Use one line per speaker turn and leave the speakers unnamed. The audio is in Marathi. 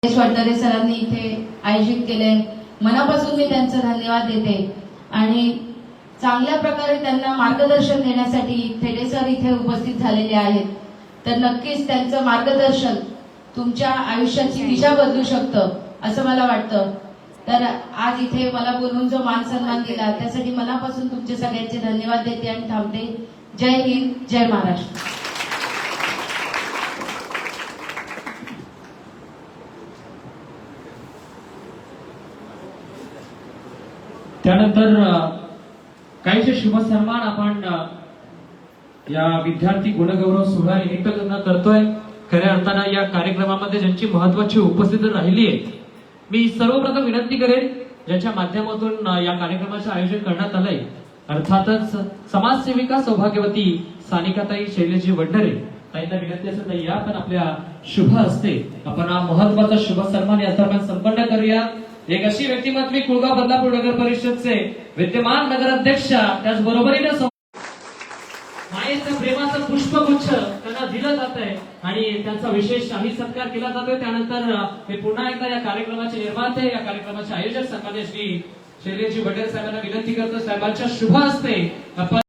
वडदरे सरांनी इथे आयोजित केले, मनापासून मी त्यांचे धन्यवाद देते आणि चांगल्या प्रकारे त्यांना मार्गदर्शन देण्यासाठी थेडे सर इथे उपस्थित झालेले आहेत. तर नक्कीच त्यांचं मार्गदर्शन तुमच्या आयुष्याची दिशा बदलू शकतं असं मला वाटतं. तर आज इथे मला बोलून जो मान सन्मान दिला त्यासाठी मनापासून तुमचे सगळ्यांचे धन्यवाद देते आणि थांबते. जय हिंद, जय महाराष्ट्र.
त्यानंतर काहीसे शुभ सन्मान आपण या विद्यार्थी गुणगौरव सोहळा निमित्त करतोय. खऱ्या अर्थानं या कार्यक्रमामध्ये ज्यांची महत्वाची उपस्थिती राहिली आहे, मी सर्वप्रथम विनंती करेन ज्याच्या माध्यमातून या कार्यक्रमाचे आयोजन करण्यात आलंय, अर्थातच समाजसेविका सौभाग्यवती सानिकाताई शैलेजी वडदरे ताईंना विनंती असेल तर या पण आपल्या शुभ हस्ते आपण हा महत्वाचा शुभ सन्मान या दरम्यान संपन्न करूया. एक अशी व्यक्तिमत्व मी कुळगाव बदलापूर नगर परिषदचे विद्यमान नगराध्यक्ष, त्याचबरोबरीने मायेचं प्रेमाचं पुष्पगुच्छ त्यांना दिलं जात आहे आणि त्यांचा विशेष शाही सत्कार केला जातोय. त्यानंतर मी पुन्हा एकदा या कार्यक्रमाचे निर्माते, या कार्यक्रमाचे आयोजक सन्माननीय श्री शैलेजी वडदरे साहेबांना विनंती करतो, साहेबांच्या शुभ हस्ते आपण